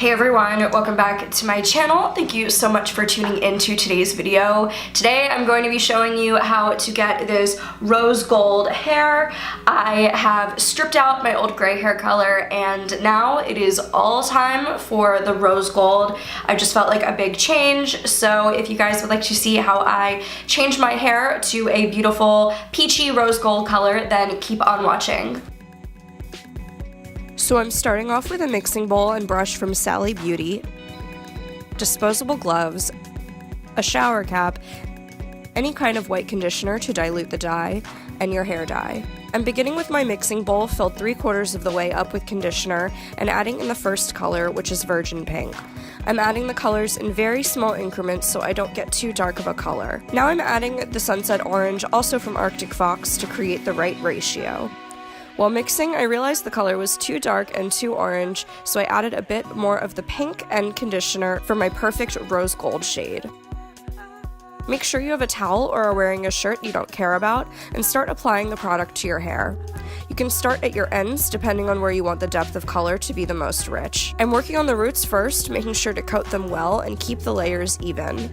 Hey everyone, welcome back to my channel. Thank you so much for tuning into today's video. Today I'm going to be showing you how to get this rose gold hair. I have stripped out my old gray hair color and now it is all time for the rose gold. I just felt like a big change, so if you guys would like to see how I change my hair to a beautiful peachy rose gold color, then keep on watching. So I'm starting off with a mixing bowl and brush from Sally Beauty, disposable gloves, a shower cap, any kind of white conditioner to dilute the dye, and your hair dye. I'm beginning with my mixing bowl filled 3/4 of the way up with conditioner and adding in the first color, which is Virgin Pink. I'm adding the colors in very small increments so I don't get too dark of a color. Now I'm adding the Sunset Orange, also from Arctic Fox, to create the right ratio. While mixing, I realized the color was too dark and too orange, so I added a bit more of the pink and conditioner for my perfect rose gold shade. Make sure you have a towel or are wearing a shirt you don't care about, and start applying the product to your hair. You can start at your ends, depending on where you want the depth of color to be the most rich. I'm working on the roots first, making sure to coat them well and keep the layers even.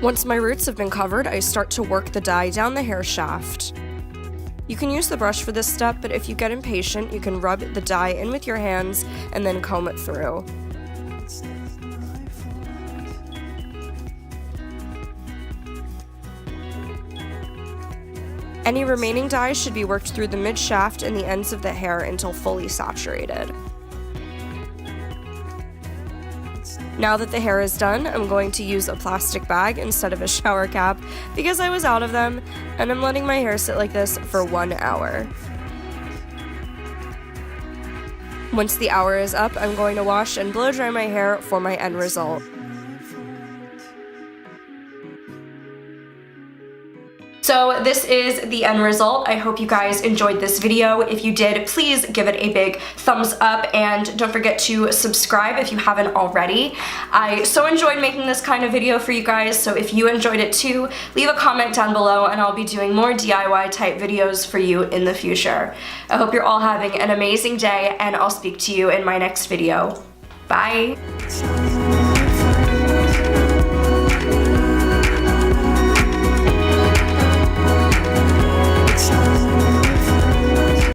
Once my roots have been covered, I start to work the dye down the hair shaft. You can use the brush for this step, but if you get impatient, you can rub the dye in with your hands and then comb it through. Any remaining dye should be worked through the mid-shaft and the ends of the hair until fully saturated. Now that the hair is done, I'm going to use a plastic bag instead of a shower cap because I was out of them, and I'm letting my hair sit like this for 1 hour. Once the hour is up, I'm going to wash and blow dry my hair for my end result. So this is the end result. I hope you guys enjoyed this video. If you did, please give it a big thumbs up and don't forget to subscribe if you haven't already. I so enjoyed making this kind of video for you guys, so if you enjoyed it too, leave a comment down below and I'll be doing more DIY type videos for you in the future. I hope you're all having an amazing day and I'll speak to you in my next video. Bye!